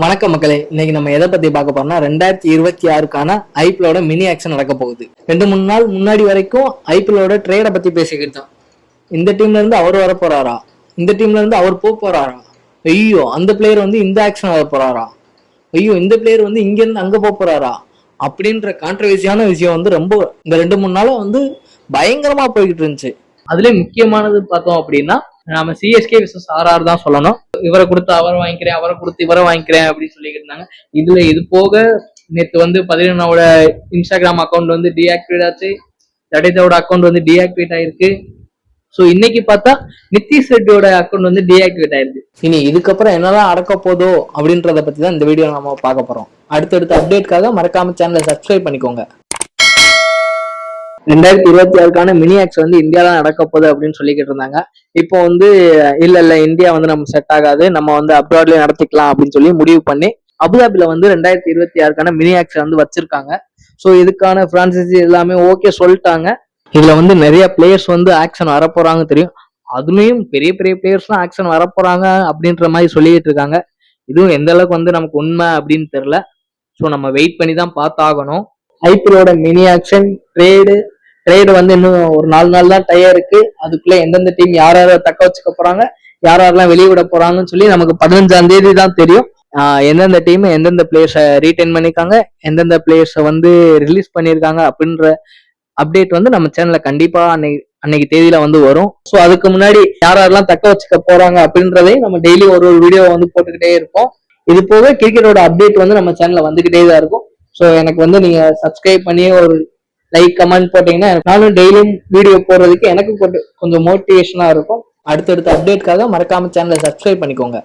வணக்கம் மக்களே, இன்னைக்கு நம்ம எதை பத்தி பார்க்க போறோம்னா 2026க்கான ஐபிஎலோட மினி ஆக்ஷன் நடக்க போகுது. 2-3 நாள் முன்னாடி வரைக்கும் ஐபிஎலோட ட்ரேட பத்தி பேசிக்கிட்டு தான். இந்த டீம்ல இருந்து அவர் வர போறாரா, இந்த டீம்ல இருந்து அவர் போறாரா, ஐயோ அந்த பிளேயர் வந்து இந்த ஆக்ஷன் வர போறாரா, ஐயோ இந்த பிளேயர் வந்து இங்க இருந்து அங்க போறாரா அப்படின்ற கான்ட்ரவர்சியான விஷயம் வந்து ரொம்ப இந்த 2-3 நாளா வந்து பயங்கரமா போய்கிட்டு இருந்துச்சு. அதுல முக்கியமானது பார்த்தோம் அப்படின்னா நம்ம சிஎஸ்கே விசஸ் ஆர்ஆர் தான் சொல்லணும். இவரை கொடுத்து அவரை வாங்கிக்கிறேன், அவரை கொடுத்து இவரை வாங்கிக்கிறேன் அப்படின்னு சொல்லிக்கிட்டு இருந்தாங்க. இதுல இது போக நேற்று வந்து 11 இன்ஸ்டாகிராம் அக்கௌண்ட் வந்து டீஆக்டிவேட் ஆச்சு, ஜடேஜாவோட அக்கௌண்ட் வந்து டீஆக்டிவேட் ஆயிருக்கு. ஸோ இன்னைக்கு பார்த்தா நிதிஷ் ரெட்டியோட அக்கௌண்ட் வந்து டீஆக்டிவேட் ஆயிருக்கு. இனி இதுக்கப்புறம் என்னதான் நடக்க போதோ அப்படின்றத பத்தி தான் இந்த வீடியோ நம்ம பார்க்க போறோம். அடுத்தடுத்த அப்டேட்காக மறக்காம சேனலை சப்ஸ்கிரைப் பண்ணிக்கோங்க. 2026க்கான மினி ஆக்ஸ் வந்து இந்தியால நடக்க போகுது அப்படின்னு சொல்லிக்கிட்டு இருந்தாங்க. இப்போ வந்து இல்ல இந்தியா வந்து நம்ம செட் ஆகாது, நம்ம வந்து அப்ராட்லயே நடத்திக்கலாம் அப்படின்னு சொல்லி முடிவு பண்ணி அபுதாபில வந்து 2026க்கான மினி ஆக்ஸ் வந்து வச்சிருக்காங்க. ஸோ இதுக்கான பிரான்சைசி எல்லாமே ஓகே சொல்லிட்டாங்க. இதுல வந்து நிறைய பிளேயர்ஸ் வந்து ஆக்ஷன் வரப்போறாங்க தெரியும். அதுலயும் பெரிய பெரிய பிளேயர்ஸ்லாம் ஆக்ஷன் வரப்போறாங்க அப்படின்ற மாதிரி சொல்லிட்டு இருக்காங்க. இதுவும் எந்த அளவுக்கு வந்து நமக்கு உண்மை அப்படின்னு தெரியல. ஸோ நம்ம வெயிட் பண்ணி தான் பார்த்தாகணும். ஐபிஎலோட மினி ஆக்ஷன் ட்ரேடு வந்து இன்னும் ஒரு 4 நாள் தான் டைம் இருக்கு. அதுக்குள்ள எந்தெந்த டீம் யார் தக்க வச்சுக்க போறாங்க, யாரெல்லாம் வெளியிட போறாங்கன்னு சொல்லி நமக்கு 15ஆம் தேதி தான் தெரியும். எந்தெந்த டீம் எந்தெந்த பிளேயர்ஸை ரீடைன் பண்ணிருக்காங்க, எந்தெந்த பிளேயர்ஸை வந்து ரிலீஸ் பண்ணியிருக்காங்க அப்படின்ற அப்டேட் வந்து நம்ம சேனல்ல கண்டிப்பா அன்னைக்கு தேதியில வந்து வரும். ஸோ அதுக்கு முன்னாடி யாரெல்லாம் தக்க வச்சுக்க போறாங்க அப்படின்றதையும் நம்ம டெய்லி ஒரு வீடியோ வந்து போட்டுக்கிட்டே இருப்போம். இது போக கிரிக்கெட்டோட அப்டேட் வந்து நம்ம சேனல்ல வந்துகிட்டே தான் இருக்கும். ஸோ எனக்கு வந்து நீங்க சப்ஸ்கிரைப் பண்ணி ஒரு லைக் கமெண்ட் போட்டீங்கன்னா நானும் டெய்லியும் வீடியோ போடுறதுக்கு எனக்கு கொஞ்சம் மோட்டிவேஷனா இருக்கும். அடுத்தடுத்த அப்டேட்காக மறக்காம சேனலை சப்ஸ்கிரைப் பண்ணிக்கோங்க.